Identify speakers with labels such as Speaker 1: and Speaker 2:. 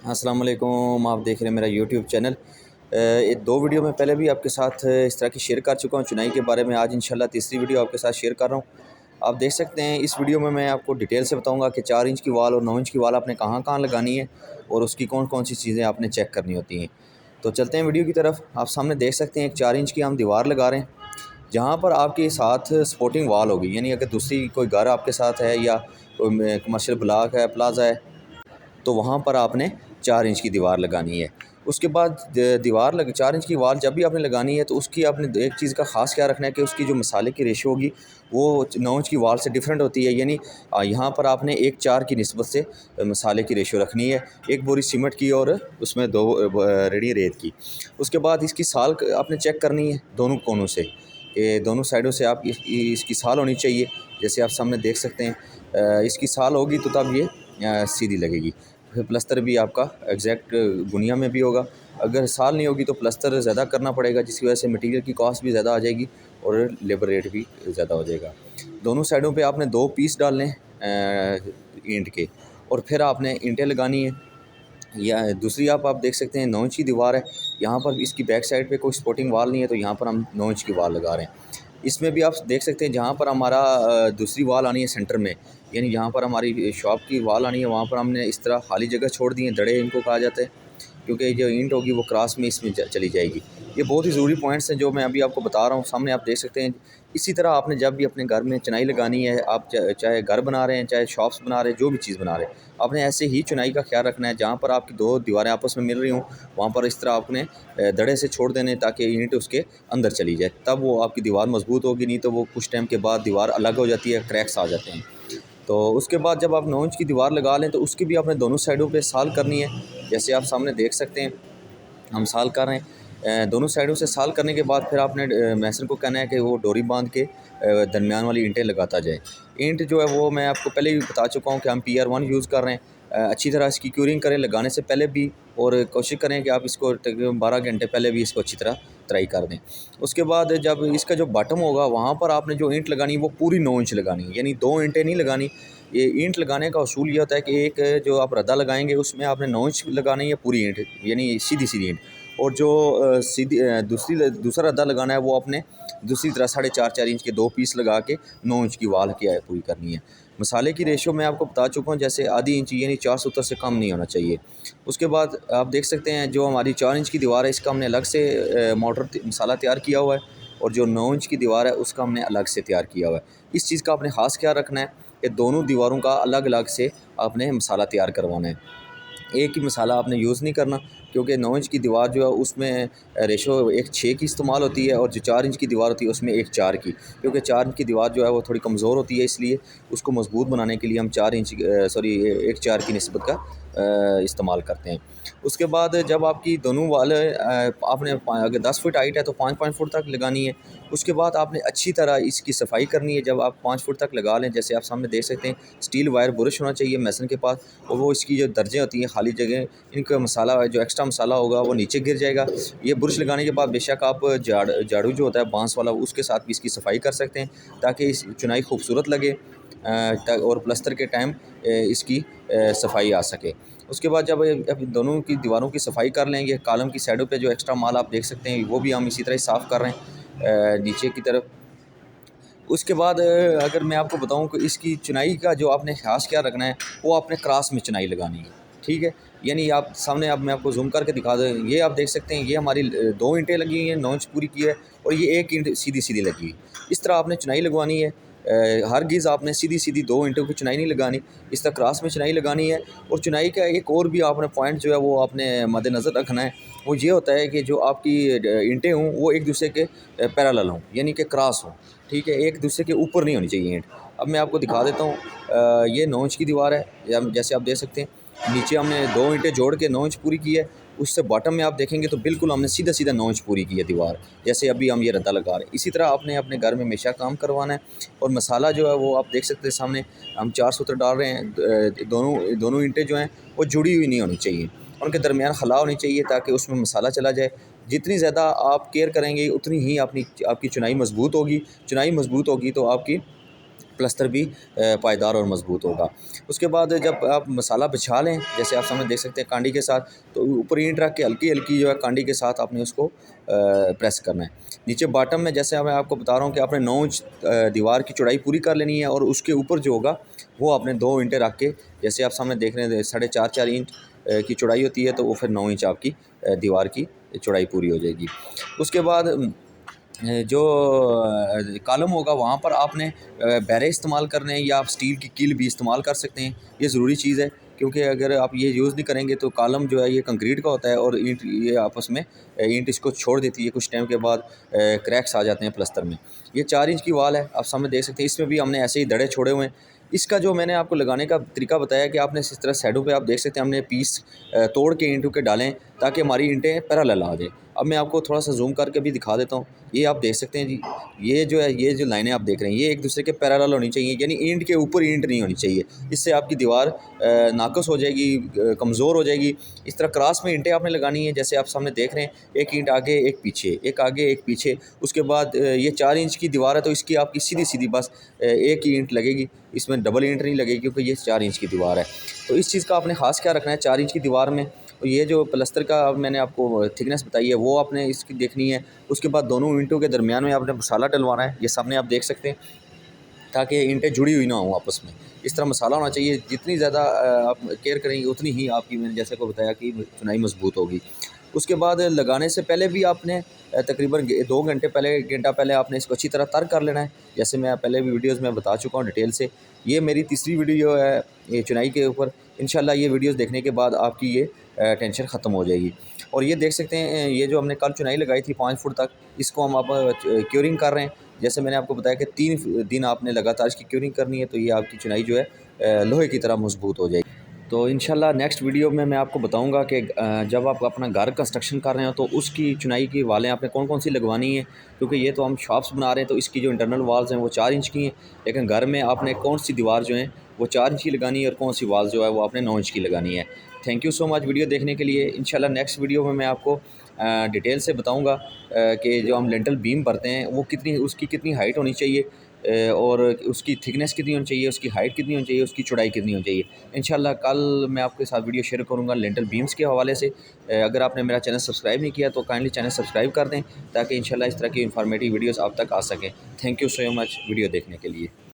Speaker 1: अस्सलाम वालेकुम। आप देख रहे हैं मेरा यूट्यूब चैनल। ये दो वीडियो में पहले भी आपके साथ इस तरह की शेयर कर चुका हूँ चुनाई के बारे में। आज इंशाल्लाह तीसरी वीडियो आपके साथ शेयर कर रहा हूँ। आप देख सकते हैं इस वीडियो में मैं आपको डिटेल से बताऊंगा कि 4 इंच की वाल और 9 इंच की वाल आपने कहाँ कहाँ लगानी है और उसकी कौन कौन सी चीज़ें आपने चेक करनी होती हैं। तो चलते हैं वीडियो की तरफ। आप सामने देख सकते हैं एक 4 इंच की हम दीवार लगा रहे हैं, जहाँ पर आपके साथ सपोर्टिंग वाल होगी। यानी अगर दूसरी कोई घर आपके साथ है या कोई कमर्शियल ब्लॉक है, प्लाजा है, तो वहाँ पर आपने 4 इंच की दीवार लगानी है। उसके बाद दीवार 4 इंच की वाल जब भी आपने लगानी है तो उसकी आपने एक चीज़ का ख़ास ख्याल रखना है कि उसकी जो मसाले की रेशो होगी वो 9 इंच की वाल से डिफरेंट होती है। यानी यहाँ पर आपने 1:4 की निस्बत से मसाले की रेशो रखनी है, 1 बोरी सीमेंट की और उसमें 2 रेडी रेत की। उसके बाद इसकी साल आपने चेक करनी है दोनों कोनों से, कि दोनों साइडों से आप इसकी साल होनी चाहिए। जैसे आप सामने देख सकते हैं इसकी साल होगी तो तब ये सीधी लगेगी। फिर प्लस्तर भी आपका एग्जैक्ट गुनिया में भी होगा। अगर साल नहीं होगी तो प्लस्तर ज़्यादा करना पड़ेगा, जिसकी वजह से मटेरियल की कॉस्ट भी ज़्यादा आ जाएगी और लेबर रेट भी ज़्यादा हो जाएगा। दोनों साइडों पे आपने 2 पीस डालने ईंट के, और फिर आपने ईंटें लगानी है। या दूसरी आप देख सकते हैं 9 इंच की दीवार है, यहाँ पर इसकी बैक साइड पे कोई सपोर्टिंग वाल नहीं है, तो यहाँ पर हम 9 इंच की वाल लगा रहे हैं। इसमें भी आप देख सकते हैं जहाँ पर हमारा दूसरी वाल आनी है सेंटर में, यानी जहाँ पर हमारी शॉप की वाल आनी है वहाँ पर हमने इस तरह खाली जगह छोड़ दी है, दड़े इनको कहा जाता है, क्योंकि जो ईंट होगी वो क्रॉस में इसमें चली जाएगी। ये बहुत ही ज़रूरी पॉइंट्स हैं जो मैं अभी आपको बता रहा हूँ, सामने आप देख सकते हैं। इसी तरह आपने जब भी अपने घर में चुनाई लगानी है, आप चाहे घर बना रहे हैं, चाहे शॉप्स बना रहे हैं, जो भी चीज़ बना रहे हैं, आपने ऐसे ही चुनाई का ख्याल रखना है। जहाँ पर आपकी दो दीवारें आपस में मिल रही हों वहाँ पर इस तरह आपने दड़े से छोड़ देने, ताकि ईंट उसके अंदर चली जाए, तब वो आपकी दीवार मजबूत होगी। नहीं तो वो कुछ टाइम के बाद दीवार अलग हो जाती है, क्रैक्स आ जाते हैं। तो उसके बाद जब आप 9 इंच की दीवार लगा लें तो उसकी भी आपने दोनों साइडों पे साल करनी है। जैसे आप सामने देख सकते हैं हम साल कर रहे हैं। दोनों साइडों से साल करने के बाद फिर आपने मैसन को कहना है कि वो डोरी बांध के दरमियान वाली ईंटें लगाता जाए। ईंट जो है वो मैं आपको पहले भी बता चुका हूँ कि हम PR1 यूज़ कर रहे हैं। अच्छी तरह इसकी क्यूरिंग करें लगाने से पहले भी, और कोशिश करें कि आप इसको तकरीबन 12 घंटे पहले भी इसको अच्छी तरह ट्राई कर दें। उसके बाद जब इसका जो बॉटम होगा वहाँ पर आपने जो ईंट लगानी है वो पूरी 9 इंच लगानी है, यानी 2 ईंटें नहीं लगानी। ये ईंट लगाने का उसूल ये होता है कि एक जो आप रद्दा लगाएंगे उसमें आपने 9 इंच लगानी है पूरी ईंट, यानी सीधी सीधी ईंट। और जो दूसरा रद्दा लगाना है वो आपने दूसरी तरह 4.5 इंच के 2 पीस लगा के 9 इंच की वाल की पूरी करनी है। मसाले की रेशो मैं आपको बता चुका हूँ, जैसे आधी इंच यानी 4 सूत्र से कम नहीं होना चाहिए। उसके बाद आप देख सकते हैं जो हमारी 4 इंच की दीवार है इसका हमने अलग से मोटर मसाला तैयार किया हुआ है, और जो 9 इंच की दीवार है उसका हमने अलग से तैयार किया हुआ है। इस चीज़ का आपने ख़ास ख्याल रखना है कि दोनों दीवारों का अलग अलग से आपने मसाला तैयार करवाना है। एक ही मसाला आपने यूज़ नहीं करना, क्योंकि 9 इंच की दीवार जो है उसमें रेशो 1:6 की इस्तेमाल होती है, और जो 4 इंच की दीवार होती है उसमें 1:4 की। क्योंकि 4 इंच की दीवार जो है वो थोड़ी कमज़ोर होती है, इसलिए उसको मजबूत बनाने के लिए हम 4 इंच 1:4 की निस्बत का इस्तेमाल करते हैं। उसके बाद जब आपकी दोनों वाल आपने अगर 10 फुट हाइट है तो 5-5 फुट तक लगानी है। उसके बाद आपने अच्छी तरह इसकी सफाई करनी है। जब आप 5 फुट तक लगा लें, जैसे आप सामने देख सकते हैं स्टील वायर बुरश होना चाहिए मैसन के पास, और वो इसकी जो दर्जें होती हैं खाली जगह, इनका मसाला जो एक्स्ट्रा मसाला होगा वो नीचे गिर जाएगा। ये बुरश लगाने के बाद बेशक आप झाड़ू जो होता है बांस वाला उसके साथ भी इसकी सफाई कर सकते हैं, ताकि इस चुनाई खूबसूरत लगे और प्लस्तर के टाइम इसकी सफाई आ सके। उसके बाद जब अब दोनों की दीवारों की सफाई कर लेंगे, कॉलम की साइडों पे जो एक्स्ट्रा माल आप देख सकते हैं वो भी हम इसी तरह साफ़ कर रहे हैं नीचे की तरफ। उसके बाद अगर मैं आपको बताऊं कि इसकी चुनाई का जो आपने खास क्या रखना है, वो आपने क्रॉस में चुनाई लगानी है। ठीक है, यानी आप सामने, अब मैं आपको जूम करके दिखा दूँ, ये आप देख सकते हैं ये हमारी 2 ईंटें लगी हुई हैं, 9 इंच पूरी की है, और ये 1 ईंट सीधी सीधी लगी हुई। इस तरह आपने चुनाई लगवानी है। हरगिज़ आपने सीधी सीधी 2 ईंटों की चुनाई नहीं लगानी, इस तरह क्रॉस में चुनाई लगानी है। और चुनाई का एक और भी आपने पॉइंट जो है वो आपने मद्देनज़र रखना है, वो ये होता है कि जो आपकी ईंटें हों वो एक दूसरे के पैरेलल हों, यानी कि क्रॉस हों। ठीक है, एक दूसरे के ऊपर नहीं होनी चाहिए ईंट। अब मैं आपको दिखा देता हूँ, ये 9 इंच की दीवार है, या जैसे आप देख सकते हैं नीचे हमने 2 ईंटें जोड़ के 9 इंच पूरी की है। उससे बॉटम में आप देखेंगे तो बिल्कुल हमने सीधा सीधा 9 इंच पूरी की है दीवार, जैसे अभी हम ये रद्दा लगा रहे हैं। इसी तरह आपने अपने घर में हमेशा काम करवाना है। और मसाला जो है वो आप देख सकते हैं सामने हम 4 सूत्र डाल रहे हैं। दोनों दोनों ईंटें जो हैं वो जुड़ी हुई नहीं होनी चाहिए, उनके दरमियान खला होनी चाहिए, ताकि उसमें मसाला चला जाए। जितनी ज़्यादा आप केयर करेंगे उतनी ही आपकी चुनाई मजबूत होगी। चुनाई मजबूत होगी तो आपकी प्लस्तर भी पायदार और मज़बूत होगा। उसके बाद जब आप मसाला बिछा लें, जैसे आप सामने देख सकते हैं कांडी के साथ, तो ऊपर ईंट रख के हल्की हल्की जो है कांडी के साथ आपने उसको प्रेस करना है। नीचे बॉटम में जैसे मैं आपको बता रहा हूँ कि आपने 9 इंच दीवार की चौड़ाई पूरी कर लेनी है, और उसके ऊपर जो होगा वो आपने 2 ईंटें रख के, जैसे आप सामने देख रहे हैं 4.5 इंच की चौड़ाई होती है, तो वो फिर 9 इंच आपकी दीवार की चौड़ाई पूरी हो जाएगी। उसके बाद जो कॉलम होगा वहाँ पर आपने बैरे इस्तेमाल करने हैं, या आप स्टील की कील भी इस्तेमाल कर सकते हैं। ये ज़रूरी चीज़ है, क्योंकि अगर आप ये यूज़ नहीं करेंगे तो कॉलम जो है ये कंक्रीट का होता है, और ईंट ये आपस में ईंट इसको छोड़ देती है, कुछ टाइम के बाद क्रैक्स आ जाते हैं प्लस्तर में। ये 4 इंच की वाल है, आप सामने देख सकते हैं। इसमें भी हमने ऐसे ही दड़े छोड़े हुए हैं। इसका जो मैंने आपको लगाने का तरीका बताया कि आपने इस तरह साइडों पे आप देख सकते हैं हमने पीस तोड़ के ईंटों के डालें, ताकि हमारी ईंटें पैरेलल आ जाए। अब मैं आपको थोड़ा सा जूम करके भी दिखा देता हूँ। ये आप देख सकते हैं जी, ये जो है, ये जो लाइनें आप देख रहे हैं, ये एक दूसरे के पैरेलल होनी चाहिए, यानी ईंट के ऊपर ईंट नहीं होनी चाहिए। इससे आपकी दीवार नाक़स हो जाएगी, कमज़ोर हो जाएगी। इस तरह क्रॉस में ईंटें आपने लगानी है, जैसे आप सामने देख रहे हैं, एक ईंट आगे एक पीछे, एक आगे एक पीछे। उसके बाद ये 4 इंच की दीवार है, तो इसकी आपकी सीधी सीधी बस एक ही ईंट लगेगी, इसमें डबल ईंट नहीं लगेगी, क्योंकि ये 4 इंच की दीवार है। तो इस चीज़ का आपने ख़ास क्या रखना है 4 इंच की दीवार में। तो ये जो प्लस्तर का मैंने आपको थिकनेस बताई है वो आपने इसकी देखनी है। उसके बाद दोनों ईंटों के दरमियान में आपने मसाला डलवाना है, ये सामने आप देख सकते हैं, ताकि ईंटें जुड़ी हुई ना हों आपस में। इस तरह मसाला होना चाहिए। जितनी ज़्यादा आप केयर करेंगे उतनी ही आपकी, मैंने जैसे को बताया, कि चुनाई मजबूत होगी। उसके बाद लगाने से पहले भी आपने तकरीबन 2 घंटे पहले, 1 घंटा पहले आपने इसको अच्छी तरह तर कर लेना है, जैसे मैं पहले भी वीडियोज़ में बता चुका हूँ डिटेल से। ये मेरी तीसरी वीडियो है ये चुनाई के ऊपर। इंशाल्लाह ये वीडियोज़ देखने के बाद आपकी ये टेंशन ख़त्म हो जाएगी। और ये देख सकते हैं, ये जो हमने कल चुनाई लगाई थी 5 फुट तक, इसको हम अब क्योरिंग कर रहे हैं। जैसे मैंने आपको बताया कि 3 दिन आपने लगातार इसकी क्योरिंग करनी है, तो ये आपकी चुनाई जो है लोहे की तरह मजबूत हो जाएगी। तो इंशाल्लाह नेक्स्ट वीडियो में मैं आपको बताऊंगा कि जब आप अपना घर कंस्ट्रक्शन कर रहे हो तो उसकी चुनाई की वालें आपने कौन कौन सी लगवानी है, क्योंकि ये तो हम शॉप्स बना रहे हैं, तो इसकी जो इंटरनल वाल्स हैं वो 4 इंच की हैं, लेकिन घर में आपने कौन सी दीवार जो है वो 4 इंच की लगानी है, और कौन सी वाल जो है वो आपने 9 इंच की लगानी है। Thank you so much video देखने के लिए। इंशाल्लाह नेक्स्ट वीडियो में मैं आपको डिटेल से बताऊँगा कि जो हम लेंटल बीम भरते हैं वो उसकी कितनी हाइट होनी चाहिए, और उसकी थिकनेस कितनी होनी चाहिए, उसकी हाइट कितनी होनी चाहिए, उसकी चौड़ाई कितनी होनी चाहिए। इंशाल्लाह कल मैं आपके साथ वीडियो शेयर करूँगा लेंटल बीम्स के हवाले से। अगर आपने मेरा चैनल सब्सक्राइब नहीं किया तो काइंडली चैनल सब्सक्राइब कर दें, ताकि इंशाल्लाह इस तरह की इन्फॉर्मेटिव वीडियोज़ आप तक आ सकें। Thank you so much video देखने के लिए।